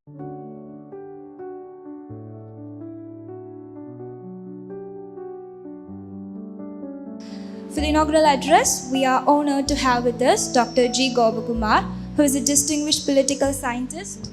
For the inaugural address, we are honored to have with us Dr. G. Gopakumar, who is a distinguished political scientist,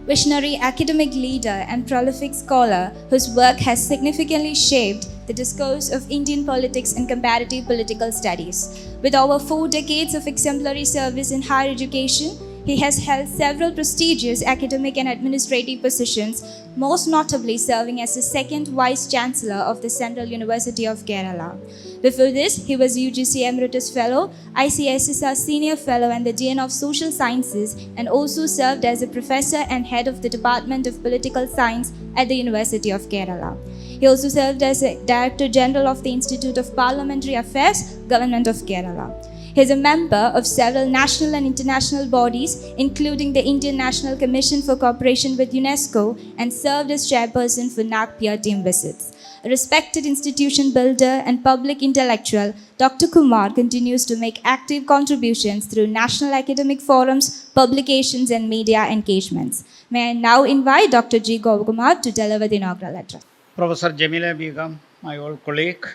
visionary academic leader, and prolific scholar whose work has significantly shaped the discourse of Indian politics and comparative political studies. With over 4 decades of exemplary service in higher education, he has held several prestigious academic and administrative positions, most notably serving as the second Vice Chancellor of the Central University of Kerala. Before this, he was UGC Emeritus Fellow, ICSSR Senior Fellow, and the Dean of Social Sciences, and also served as a professor and head of the Department of Political Science at the University of Kerala. He also served as a Director General of the Institute of Parliamentary Affairs, Government of Kerala. He is a member of several national and international bodies, including the Indian National Commission for Cooperation with UNESCO, and served as chairperson for NAC peer team visits. A respected institution builder and public intellectual, Dr. Kumar continues to make active contributions through national academic forums, publications, and media engagements. May I now invite Dr. G. Gopakumar to deliver the inaugural address. Professor Jameela Begum, my old colleague,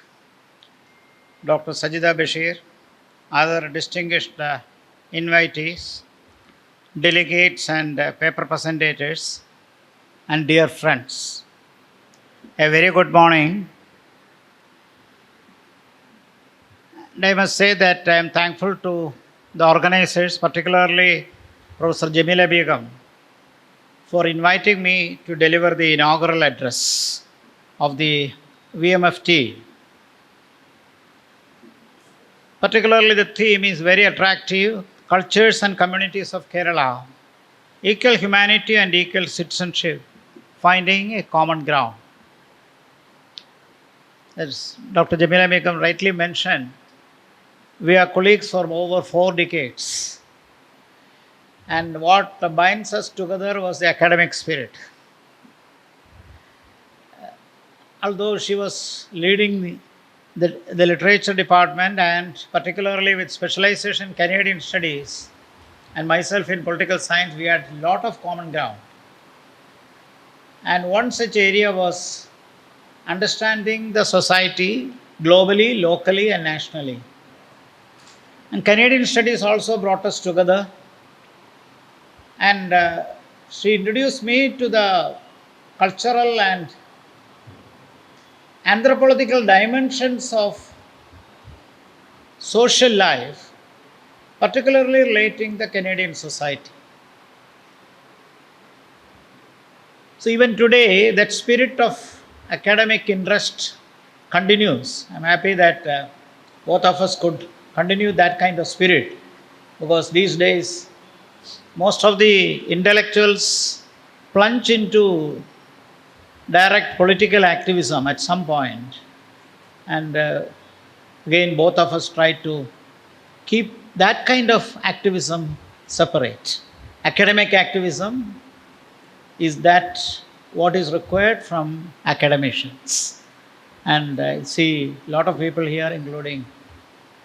Dr. Sajida Bashir, other distinguished invitees, delegates and paper presentators, and dear friends. A very good morning. And I must say that I am thankful to the organizers, particularly Professor Jameela Begum, for inviting me to deliver the inaugural address of the VMFT. Particularly the theme is very attractive: cultures and communities of Kerala, equal humanity and equal citizenship, finding a common ground. As Dr. Jameela Begum rightly mentioned, we are colleagues for over 4 decades. And what binds us together was the academic spirit. Although she was leading the literature department, and particularly with specialization in Canadian studies, and myself in political science, we had a lot of common ground. And one such area was understanding the society globally, locally, and nationally. And Canadian studies also brought us together. And she introduced me to the cultural and anthropological dimensions of social life, particularly relating the Canadian society. So even today, that spirit of academic interest continues. I'm happy that both of us could continue that kind of spirit, because these days, most of the intellectuals plunge into direct political activism at some point. And again, both of us try to keep that kind of activism separate. Academic activism is that what is required from academicians. And I see a lot of people here, including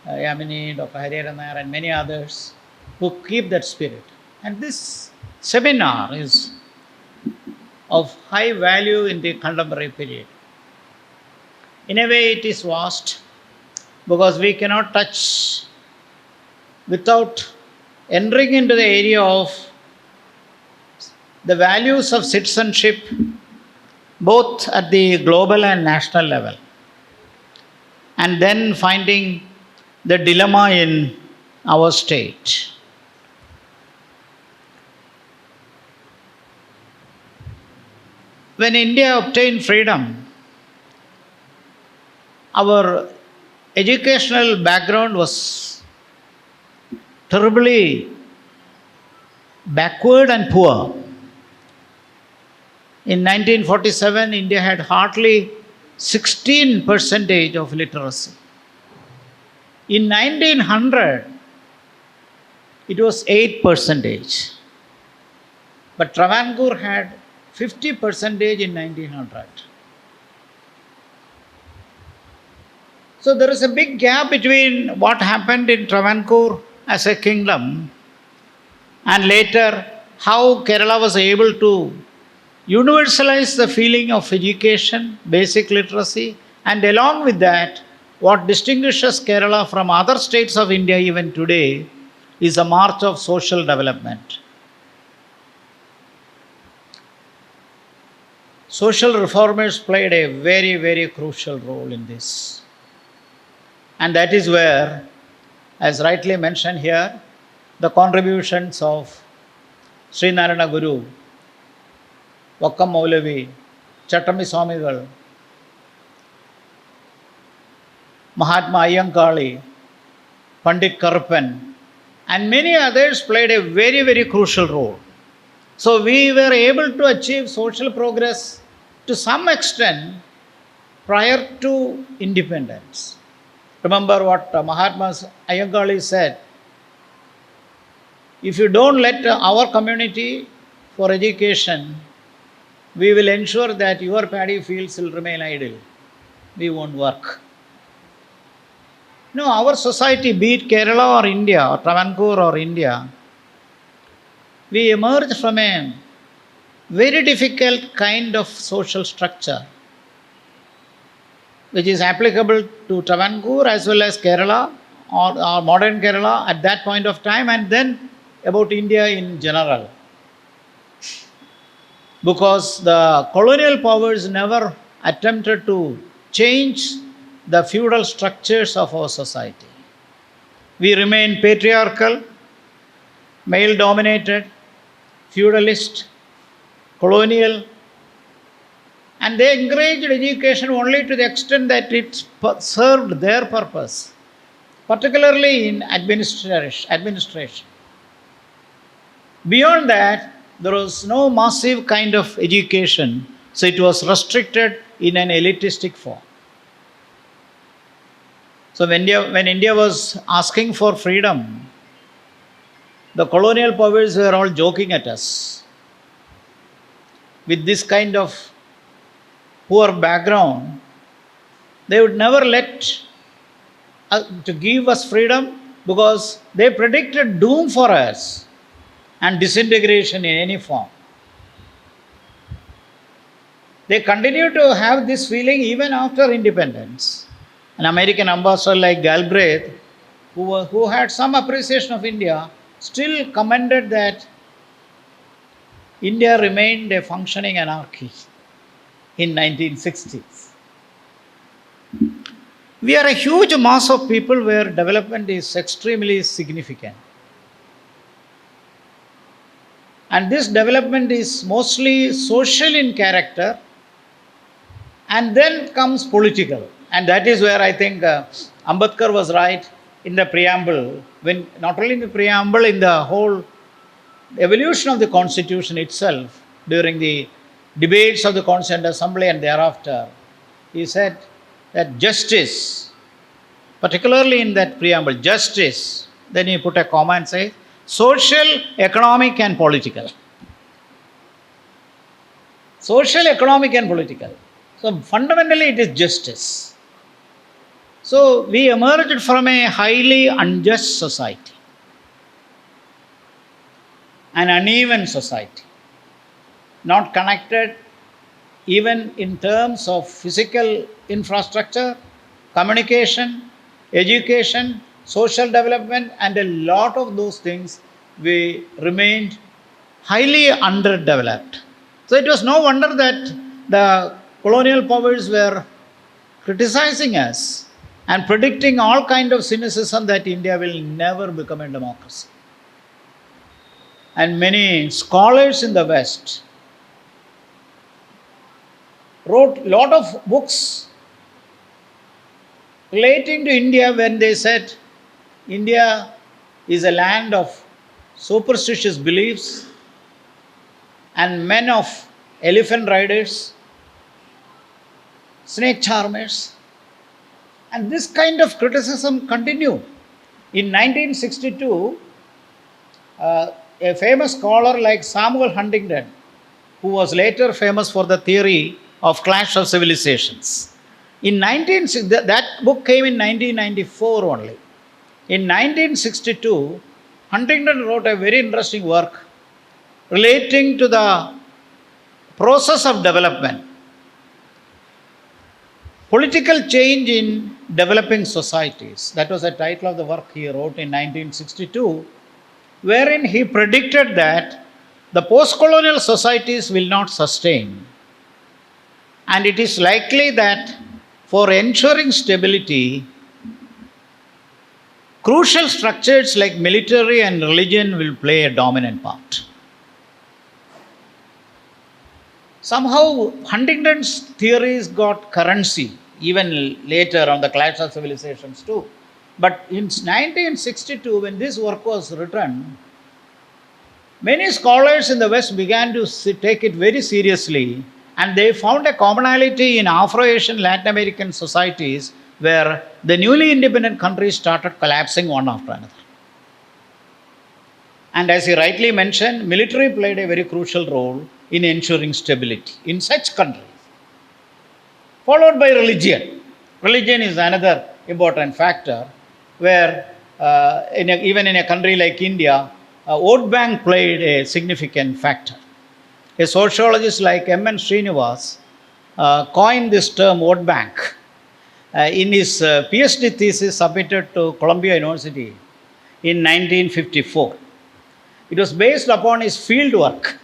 Yamini, Dr. Hariharan Nair, and many others, who keep that spirit. And this seminar is of high value in the contemporary period. In a way, it is vast, because we cannot touch without entering into the area of the values of citizenship, both at the global and national level, and then finding the dilemma in our state. When India obtained freedom, our educational background was terribly backward and poor. In 1947, India had hardly 16% of literacy. In 1900, it was 8%. But Travancore had 50% in 1900. So there is a big gap between what happened in Travancore as a kingdom and later how Kerala was able to universalize the feeling of education, basic literacy, and along with that, what distinguishes Kerala from other states of India even today is a march of social development. Social reformers played a very, very crucial role in this. And that is where, as rightly mentioned here, the contributions of Sri Narayana Guru, Vakkam Maulavi, Chattami Swamigal, Mahatma Ayyankali, Pandit Karpan, and many others played a very, very crucial role. So we were able to achieve social progress to some extent prior to independence. Remember what Mahatma Ayyankali said, if you don't let our community for education, we will ensure that your paddy fields will remain idle. We won't work. No, our society, be it Kerala or India or Travancore or India, we emerged from a very difficult kind of social structure which is applicable to Travancore as well as Kerala or modern Kerala at that point of time, and then about India in general. Because the colonial powers never attempted to change the feudal structures of our society. We remain patriarchal, male dominated, feudalist, colonial, and they encouraged education only to the extent that it served their purpose, particularly in administration. Beyond that, there was no massive kind of education, so it was restricted in an elitistic form. So when India was asking for freedom, the colonial powers were all joking at us. With this kind of poor background, they would never let to give us freedom because they predicted doom for us and disintegration in any form. They continue to have this feeling even after independence. An American ambassador like Galbraith, who had some appreciation of India, still commended that India remained a functioning anarchy in 1960s. We are a huge mass of people where development is extremely significant. And this development is mostly social in character, and then comes political. And that is where I think Ambedkar was right in the preamble, when not only in the preamble, in the whole evolution of the Constitution itself, during the debates of the Constituent Assembly and thereafter, he said that justice, particularly in that preamble, justice, then he put a comma and say, social, economic and political. Social, economic and political. So fundamentally it is justice. So we emerged from a highly unjust society, an uneven society, not connected even in terms of physical infrastructure, communication, education, social development, and a lot of those things, we remained highly underdeveloped. So it was no wonder that the colonial powers were criticizing us and predicting all kind of cynicism that India will never become a democracy. And many scholars in the West wrote a lot of books relating to India when they said India is a land of superstitious beliefs and men of elephant riders, snake charmers. And this kind of criticism continued. In 1962, a famous scholar like Samuel Huntington, who was later famous for the theory of clash of civilizations, that book came in 1994 only. In 1962, Huntington wrote a very interesting work relating to the process of development. Political change in developing societies. That was the title of the work he wrote in 1962, wherein he predicted that the post colonial societies will not sustain. And it is likely that for ensuring stability, crucial structures like military and religion will play a dominant part. Somehow, Huntington's theories got currency even later on the Clash of Civilizations too. But in 1962, when this work was written, many scholars in the West began to take it very seriously, and they found a commonality in Afro-Asian Latin American societies where the newly independent countries started collapsing one after another. And as he rightly mentioned, military played a very crucial role in ensuring stability in such countries. Followed by religion. Religion is another important factor where even in a country like India, vote bank played a significant factor. A sociologist like M.N. Srinivas coined this term vote bank in his PhD thesis submitted to Columbia University in 1954. It was based upon his field work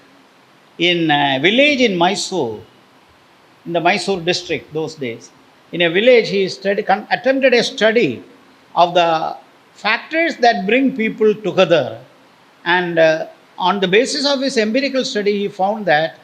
in a village in Mysore, in the Mysore district those days. In a village, he attempted a study of the factors that bring people together. And on the basis of his empirical study, he found that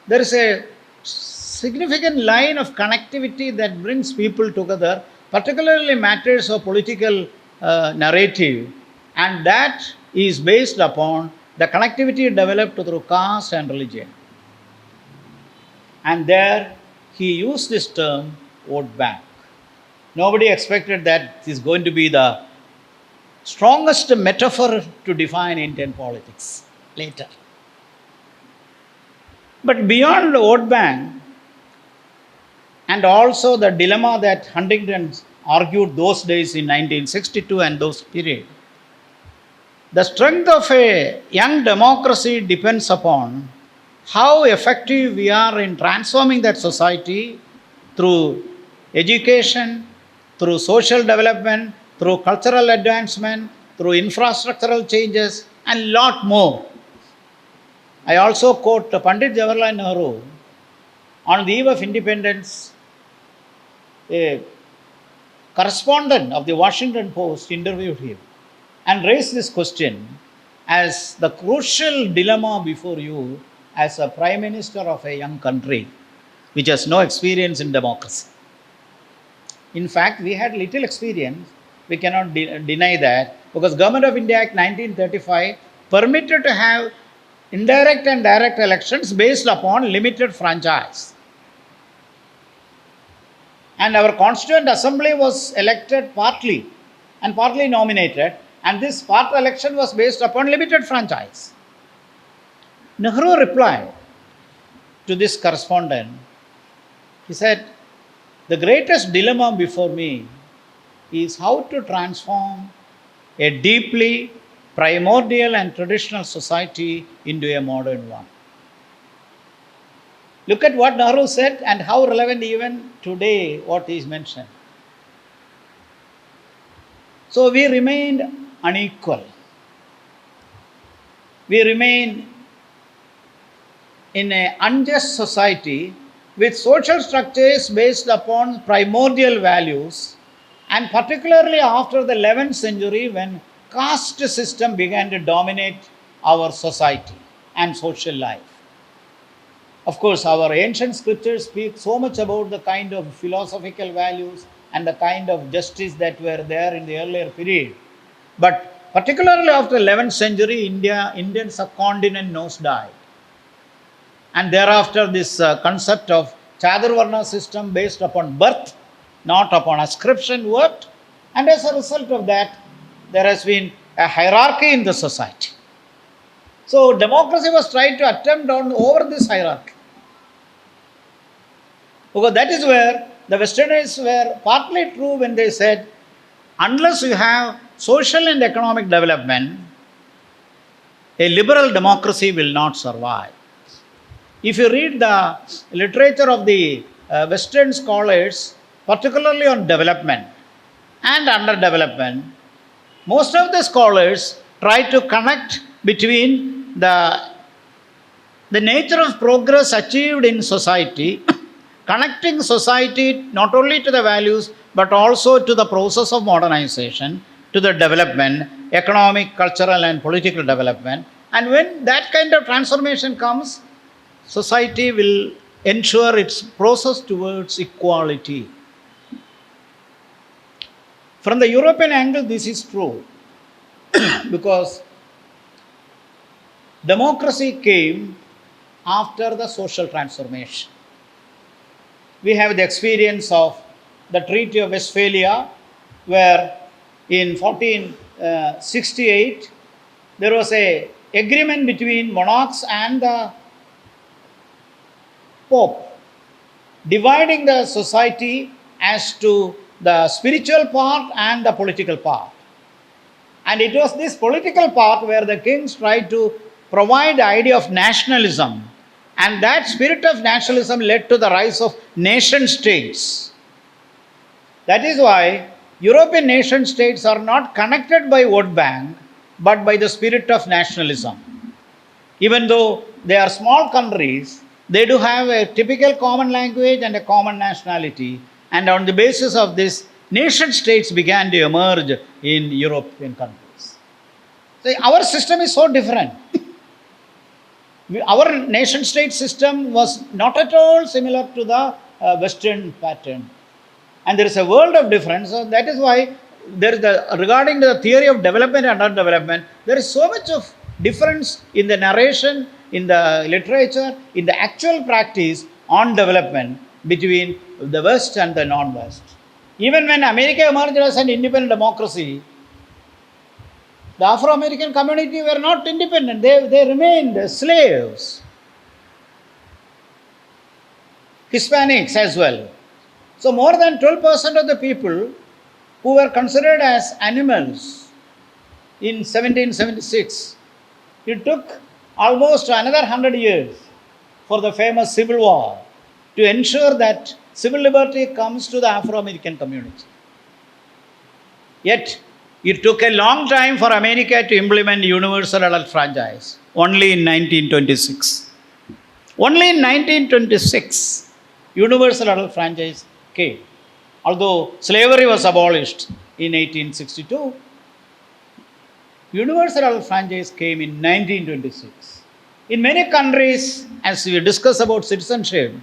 there is a significant line of connectivity that brings people together, particularly matters of political narrative, and that is based upon the connectivity developed through caste and religion. And there he used this term vote bank. Nobody expected that this is going to be the strongest metaphor to define Indian politics later. But beyond the vote bank, and also the dilemma that Huntington argued those days in 1962 and those period, the strength of a young democracy depends upon how effective we are in transforming that society through education, through social development, through cultural advancement, through infrastructural changes, and lot more. I also quote Pandit Jawaharlal Nehru. On the eve of independence, a correspondent of the Washington Post interviewed him and raised this question as the crucial dilemma before you as a prime minister of a young country which has no experience in democracy. In fact, we had little experience. We cannot deny that, because Government of India Act 1935 permitted to have indirect and direct elections based upon limited franchise. And our Constituent Assembly was elected partly and partly nominated, and this part election was based upon limited franchise. Nehru replied to this correspondent, he said, the greatest dilemma before me is how to transform a deeply primordial and traditional society into a modern one. Look at what Nehru said and how relevant even today what is mentioned. So we remained unequal. We remain in an unjust society with social structures based upon primordial values, and particularly after the 11th century when caste system began to dominate our society and social life. Of course, our ancient scriptures speak so much about the kind of philosophical values and the kind of justice that were there in the earlier period. But particularly after 11th century, Indian subcontinent nosedived. And thereafter, this concept of Chaturvarna system based upon birth, not upon ascription, worked. And as a result of that, there has been a hierarchy in the society. So democracy was trying to attempt on over this hierarchy. Because that is where the Westerners were partly true when they said, unless you have social and economic development, a liberal democracy will not survive. If you read the literature of the Western scholars, particularly on development and underdevelopment, most of the scholars try to connect between the nature of progress achieved in society, connecting society not only to the values but also to the process of modernization, to the development, economic, cultural, and political development. And when that kind of transformation comes, society will ensure its process towards equality. From the European angle, this is true because democracy came after the social transformation. We have the experience of the Treaty of Westphalia, where in 1468 there was a agreement between monarchs and the Pope, dividing the society as to the spiritual part and the political part. And it was this political part where the kings tried to provide the idea of nationalism. And that spirit of nationalism led to the rise of nation states. That is why European nation states are not connected by vote bank, but by the spirit of nationalism. Even though they are small countries, they do have a typical common language and a common nationality. And on the basis of this, nation states began to emerge in European countries. So our system is so different. Our nation state system was not at all similar to the Western pattern. And there is a world of difference. So that is why there is regarding the theory of development and underdevelopment, there is so much of difference in the narration, in the literature, in the actual practice on development between the West and the non-West. Even when America emerged as an independent democracy, the Afro-American community were not independent. They remained slaves. Hispanics as well. So more than 12% of the people who were considered as animals in 1776, it took almost another 100 years for the famous Civil War to ensure that civil liberty comes to the Afro-American community. Yet, it took a long time for America to implement universal adult franchise, only in 1926. Only in 1926, universal adult franchise came. Although slavery was abolished in 1862, universal adult franchise came in 1926. In many countries, as we discuss about citizenship,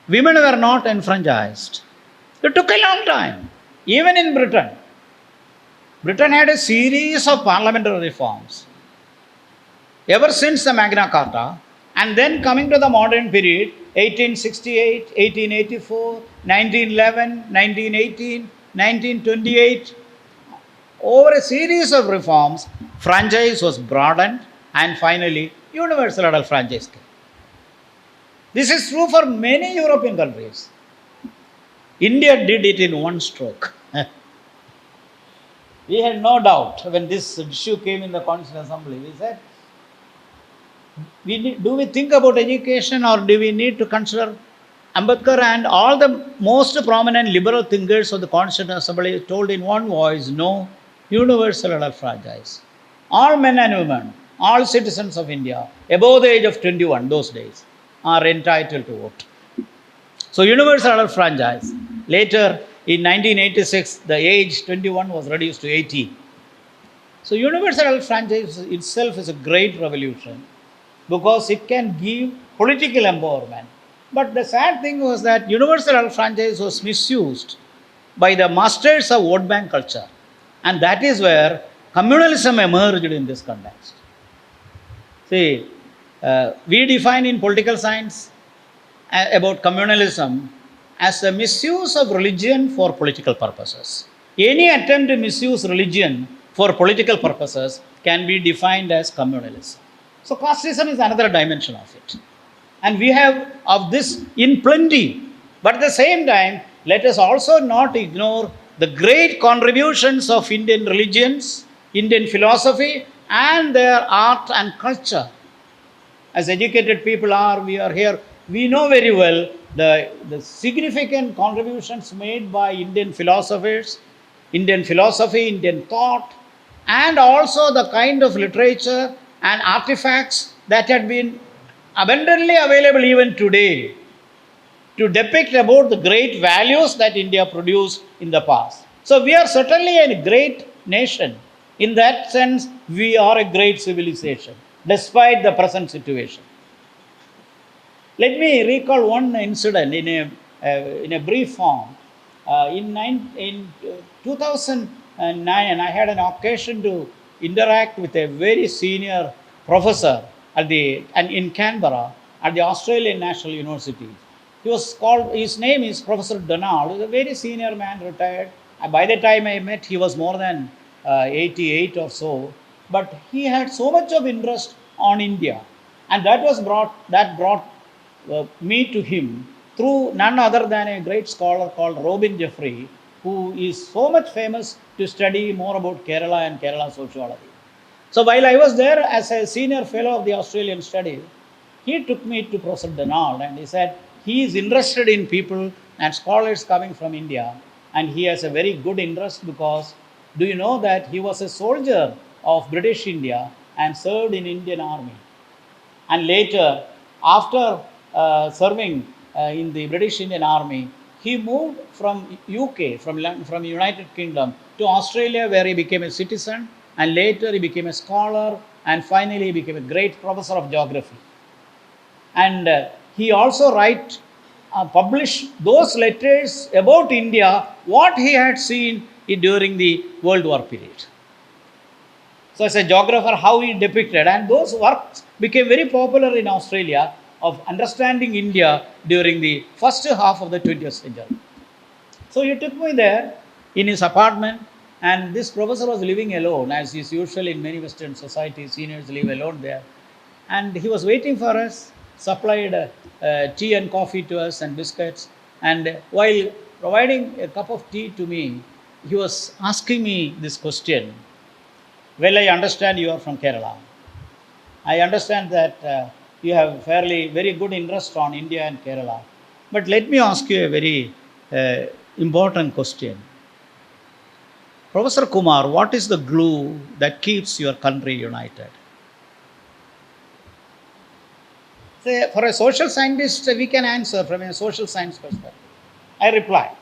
women were not enfranchised. It took a long time. Even in Britain, Britain had a series of parliamentary reforms ever since the Magna Carta, and then coming to the modern period, 1868, 1884, 1911, 1918, 1928, over a series of reforms, franchise was broadened and finally universal adult franchise came. This is true for many European countries. India did it in one stroke. We had no doubt when this issue came in the Constitutional Assembly. We said, do we think about education or do we need to consider Ambedkar and all the most prominent liberal thinkers of the Constitutional Assembly told in one voice, no, universal adult franchise. All men and women, all citizens of India above the age of 21 those days are entitled to vote. So universal adult franchise. Later in 1986, the age 21 was reduced to 18. So universal adult franchise itself is a great revolution because it can give political empowerment. But the sad thing was that universal adult franchise was misused by the masters of vote bank culture. And that is where communalism emerged in this context. See, we define in political science about communalism as the misuse of religion for political purposes. Any attempt to misuse religion for political purposes can be defined as communalism. So casteism is another dimension of it. And we have of this in plenty. But at the same time, let us also not ignore the great contributions of Indian religions, Indian philosophy, and their art and culture. As educated people are, we are here, we know very well the significant contributions made by Indian philosophers, Indian philosophy, Indian thought, and also the kind of literature and artifacts that had been abundantly available even today to depict about the great values that India produced in the past. So we are certainly a great nation. In that sense, we are a great civilization, despite the present situation. Let me recall one incident in a brief form. In 2009, I had an occasion to interact with a very senior professor in Canberra at the Australian National University. His name is Professor Donald. He was a very senior man, retired. By the time I met, he was more than 88 or so. But he had so much of interest on India. And that brought me to him through none other than a great scholar called Robin Jeffrey, who is so much famous to study more about Kerala and Kerala sociology. So while I was there as a senior fellow of the Australian studies, he took me to Professor Donald and he said he is interested in people and scholars coming from India, and he has a very good interest because do you know that he was a soldier of British India and served in Indian Army, and later after serving in the British Indian Army, he moved from UK, from United Kingdom to Australia, where he became a citizen, and later he became a scholar, and finally he became a great professor of geography. And he also published those letters about India, what he had seen during the World War period. So as a geographer, how he depicted, and those works became very popular in Australia of understanding India during the first half of the 20th century. So he took me there in his apartment, and this professor was living alone, as is usual in many Western societies, seniors live alone there. And he was waiting for us, supplied tea and coffee to us and biscuits. And while providing a cup of tea to me, he was asking me this question. Well, I understand you are from Kerala. I understand that you have very good interest on India and Kerala. But let me ask you a very important question. Professor Kumar, what is the glue that keeps your country united? So, for a social scientist, we can answer from a social science perspective. I reply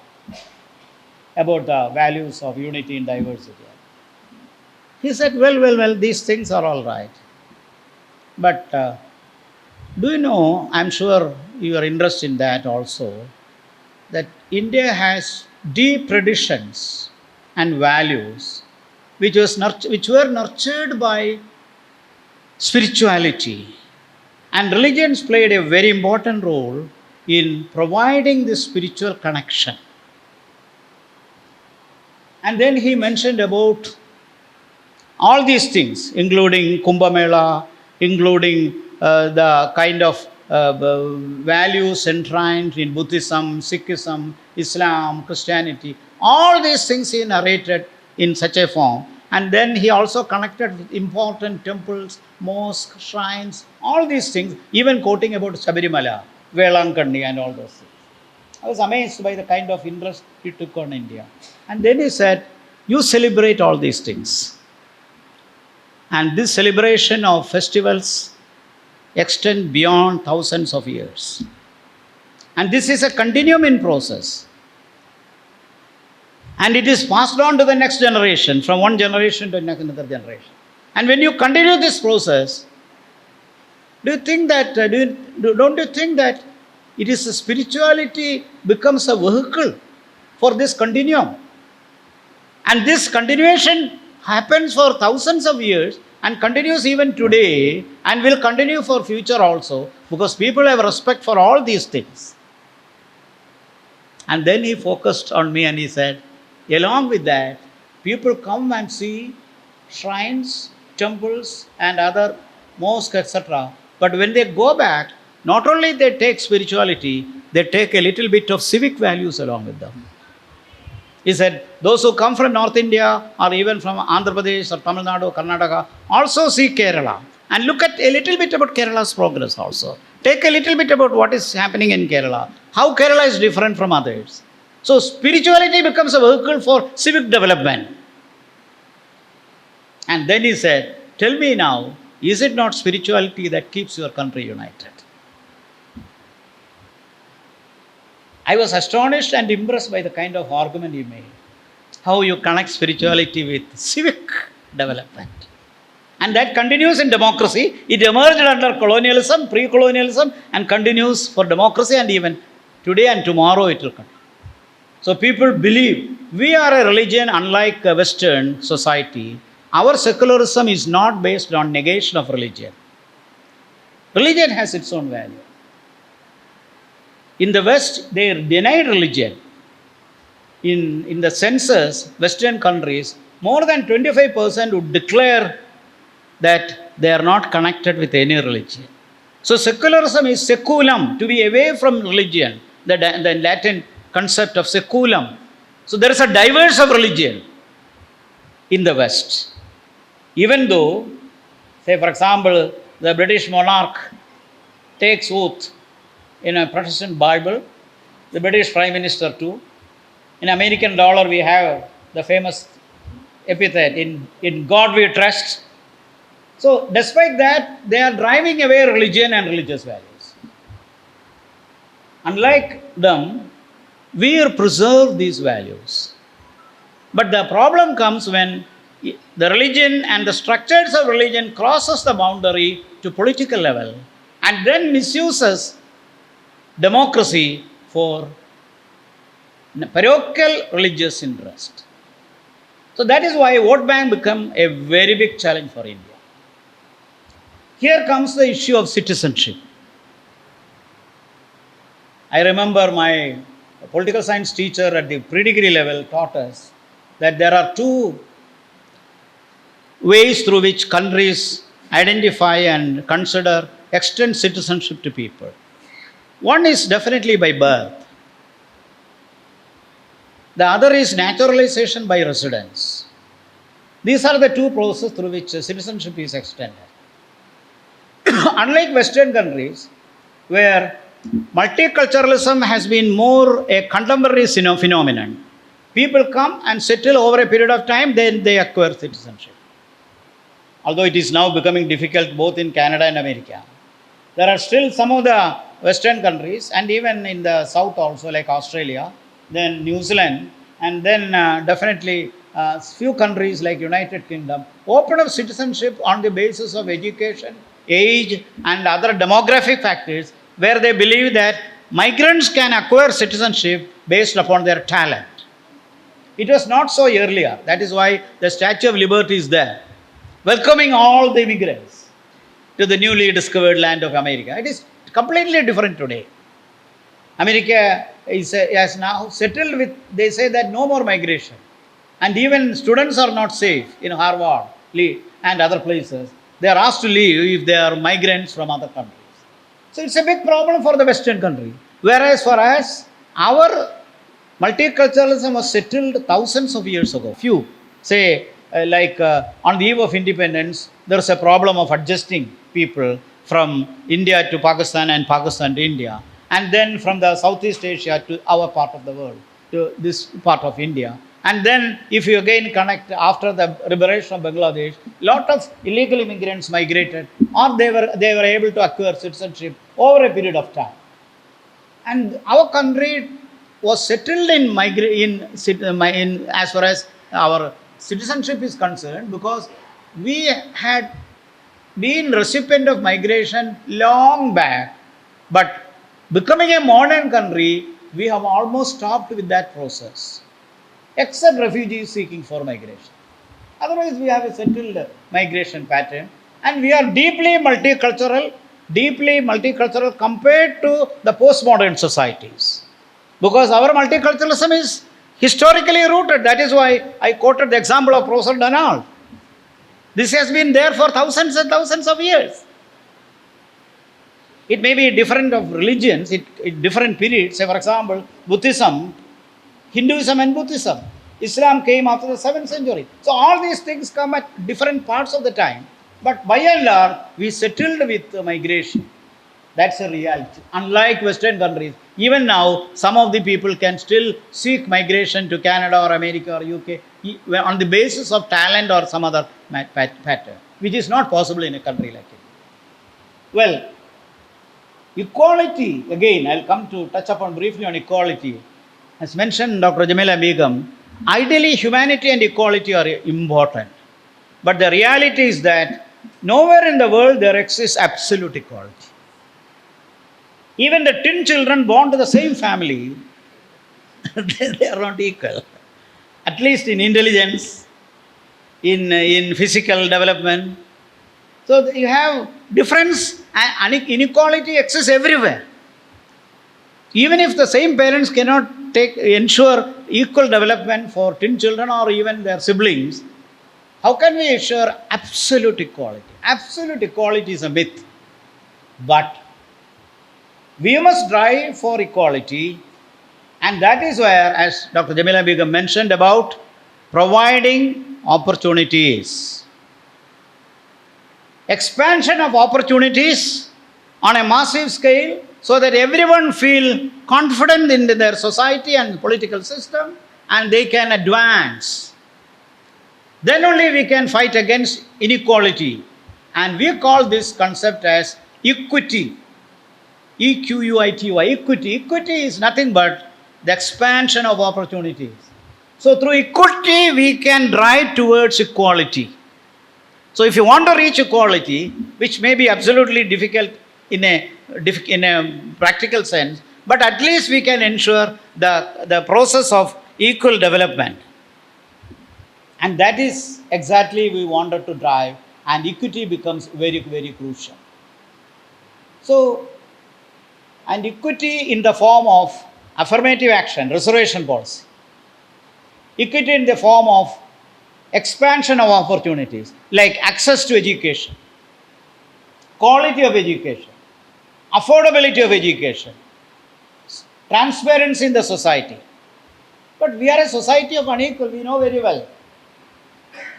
about the values of unity and diversity. He said, well, these things are all right. But do you know, I'm sure you are interested in that also, that India has deep traditions and values which were nurtured by spirituality. And religions played a very important role in providing this spiritual connection. And then he mentioned about all these things, including Kumbh Mela, including the kind of values enshrined in Buddhism, Sikhism, Islam, Christianity. All these things he narrated in such a form. And then he also connected with important temples, mosques, shrines, all these things, even quoting about Sabarimala, Velankanni and all those things. I was amazed by the kind of interest he took on India. And then he said, you celebrate all these things. And this celebration of festivals extend beyond thousands of years. And this is a continuum in process. And it is passed on to the next generation, from one generation to another generation. And when you continue this process, don't you think that it is a spirituality becomes a vehicle for this continuum? And this continuation happens for thousands of years and continues even today and will continue for future also, because people have respect for all these things. And then he focused on me and he said, along with that, people come and see shrines, temples and other mosques, etc. But when they go back, not only they take spirituality, they take a little bit of civic values along with them. He said, those who come from North India or even from Andhra Pradesh or Tamil Nadu, Karnataka, also see Kerala. And look at a little bit about Kerala's progress also. Take a little bit about what is happening in Kerala. How Kerala is different from others. So spirituality becomes a vehicle for civic development. And then he said, tell me now, is it not spirituality that keeps your country united? I was astonished and impressed by the kind of argument he made. How you connect spirituality with civic development. And that continues in democracy. It emerged under colonialism, pre-colonialism, and continues for democracy, and even today and tomorrow it will continue. So people believe we are a religion unlike a Western society. Our secularism is not based on negation of religion. Religion has its own value. In the West, they denied religion. In the census, Western countries, more than 25% would declare that they are not connected with any religion. So secularism is seculum, to be away from religion, the Latin concept of seculum. So there is a diverse of religion in the West. Even though, say for example, the British monarch takes oath in a Protestant Bible, the British Prime Minister too. In American dollar we have the famous epithet, in God we trust. So despite that, they are driving away religion and religious values. Unlike them, we preserve these values. But the problem comes when the religion and the structures of religion crosses the boundary to political level and then misuses democracy for parochial religious interest. So that is why vote bank become a very big challenge for India. Here comes the issue of citizenship. I remember my political science teacher at the pre-degree level taught us that there are two ways through which countries identify and consider extend citizenship to people. One is definitely by birth. The other is naturalization by residence. These are the two processes through which citizenship is extended. Unlike Western countries, where multiculturalism has been more a contemporary phenomenon, people come and settle over a period of time, then they acquire citizenship. Although it is now becoming difficult both in Canada and America, there are still some of the Western countries, and even in the South also, like Australia, then New Zealand, and then definitely few countries like United Kingdom, open up citizenship on the basis of education, age, and other demographic factors, where they believe that migrants can acquire citizenship based upon their talent. It was not so earlier. That is why the Statue of Liberty is there, welcoming all the immigrants to the newly discovered land of America. It is completely different today. America has now settled with, they say that no more migration. And even students are not safe in Harvard and other places. They are asked to leave if they are migrants from other countries. So it's a big problem for the Western country. Whereas for us, our multiculturalism was settled thousands of years ago. Few, say, on the eve of independence, there's a problem of adjusting people from India to Pakistan and Pakistan to India, and then from the Southeast Asia to our part of the world, to this part of India. And then if you again connect after the liberation of Bangladesh, lot of illegal immigrants migrated, or they were able to acquire citizenship over a period of time. And our country was settled in as far as our citizenship is concerned, because we had been recipient of migration long back, but becoming a modern country, we have almost stopped with that process, except refugees seeking for migration. Otherwise, we have a settled migration pattern, and we are deeply multicultural compared to the postmodern societies, because our multiculturalism is historically rooted. That is why I quoted the example of Professor Donald. This has been there for thousands and thousands of years. It may be different of religions, in different periods. Say, for example, Buddhism, Hinduism and Buddhism. Islam came after the 7th century. So all these things come at different parts of the time. But by and large, we settled with migration. That's a reality. Unlike Western countries, even now, some of the people can still seek migration to Canada or America or UK on the basis of talent or some other pattern, which is not possible in a country like India. Well, equality, again, I'll come to touch upon briefly on equality. As mentioned Dr. Jameela Begum, ideally humanity and equality are important. But the reality is that nowhere in the world there exists absolute equality. Even the twin children born to the same family, they are not equal. At least in intelligence, in physical development. So you have difference and inequality exists everywhere. Even if the same parents cannot ensure equal development for twin children or even their siblings, how can we ensure absolute equality? Absolute equality is a myth. But we must strive for equality, and that is where, as Dr. Jameela Begum mentioned, about providing opportunities. Expansion of opportunities on a massive scale so that everyone feel confident in their society and political system and they can advance. Then only we can fight against inequality. And we call this concept as equity. EQUITY, equity. Equity is nothing but the expansion of opportunities. So through equity, we can drive towards equality. So if you want to reach equality, which may be absolutely difficult in a practical sense, but at least we can ensure the process of equal development. And that is exactly we wanted to drive, and equity becomes very, very crucial. So, and equity in the form of affirmative action, reservation policy. Equity in the form of expansion of opportunities, like access to education, quality of education, affordability of education, transparency in the society. But we are a society of unequal, we know very well.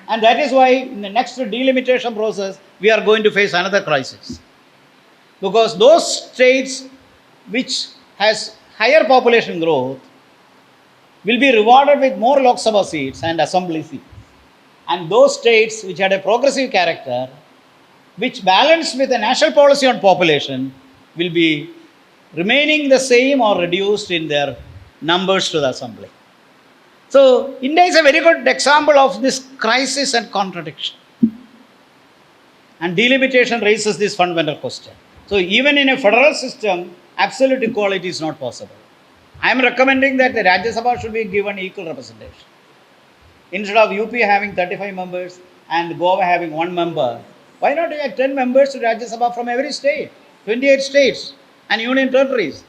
And that is why in the next delimitation process, we are going to face another crisis. Because those states which has higher population growth will be rewarded with more Lok Sabha seats and assembly seats. And those states which had a progressive character, which balanced with a national policy on population, will be remaining the same or reduced in their numbers to the assembly. So, India is a very good example of this crisis and contradiction. And delimitation raises this fundamental question. So, even in a federal system, absolute equality is not possible. I am recommending that the Rajya Sabha should be given equal representation. Instead of UP having 35 members and Goa having 1 member, why not have 10 members to Rajya Sabha from every state, 28 states and union territories?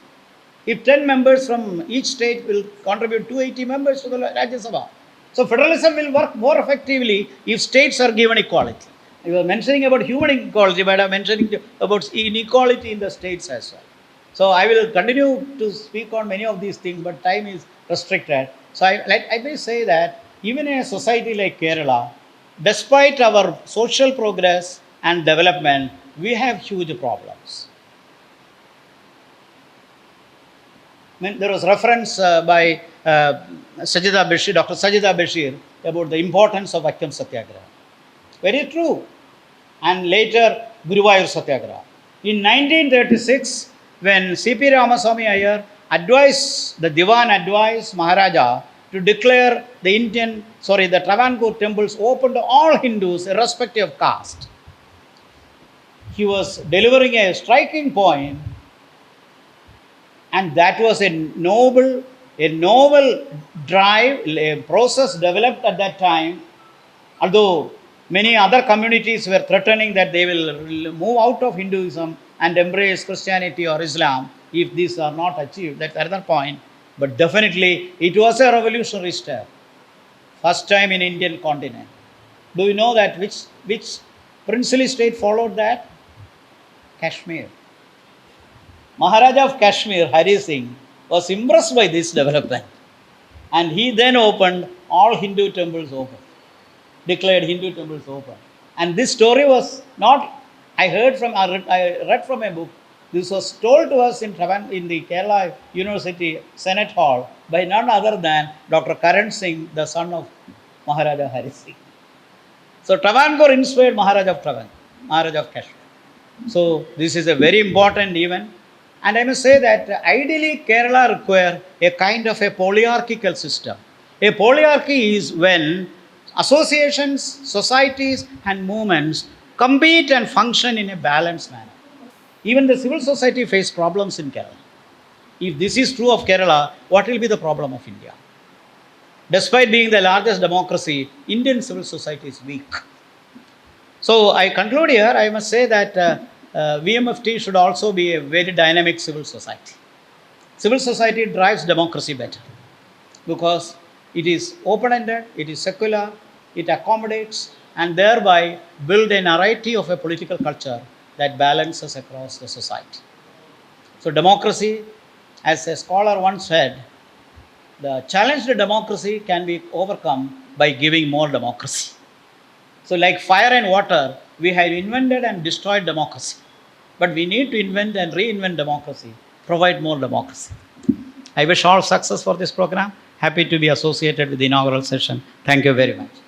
If 10 members from each state will contribute 280 members to the Rajya Sabha. So federalism will work more effectively if states are given equality. I was mentioning about human equality, but I am mentioning about inequality in the states as well. So I will continue to speak on many of these things, but time is restricted. So I may say that even in a society like Kerala, despite our social progress and development, we have huge problems. There was reference by Sajida Bashir, Dr. Sajida Bashir, about the importance of Akkam Satyagraha. Very true. And later, Guruvayur Satyagraha. In 1936, when C.P. Ramaswamy Iyer advised, the Diwan advised Maharaja to declare the Travancore temples open to all Hindus, irrespective of caste. He was delivering a striking point, and that was a noble drive, a process developed at that time, although many other communities were threatening that they will move out of Hinduism and embrace Christianity or Islam if these are not achieved. That's another point. But definitely, it was a revolutionary step. First time in Indian continent. Do you know that which princely state followed that? Kashmir. Maharaja of Kashmir, Hari Singh, was impressed by this development. And he then opened all Hindu temples open, declared Hindu temples open. And this story was not, I read from a book. This was told to us in the Kerala University Senate Hall by none other than Dr. Karan Singh, the son of Maharaja Hari Singh. So Travancore inspired Maharaja of Kashmir. So this is a very important event. And I must say that ideally Kerala require a kind of a polyarchical system. A polyarchy is when associations, societies and movements compete and function in a balanced manner. Even the civil society face problems in Kerala. If this is true of Kerala, what will be the problem of India? Despite being the largest democracy, Indian civil society is weak. So I conclude here, I must say that VMFT should also be a very dynamic civil society. Civil society drives democracy better because it is open-ended, it is secular, it accommodates and thereby build a narrative of a political culture that balances across the society. So democracy, as a scholar once said, the challenge to democracy can be overcome by giving more democracy. So like fire and water, we have invented and destroyed democracy. But we need to invent and reinvent democracy, provide more democracy. I wish all success for this program. Happy to be associated with the inaugural session. Thank you very much.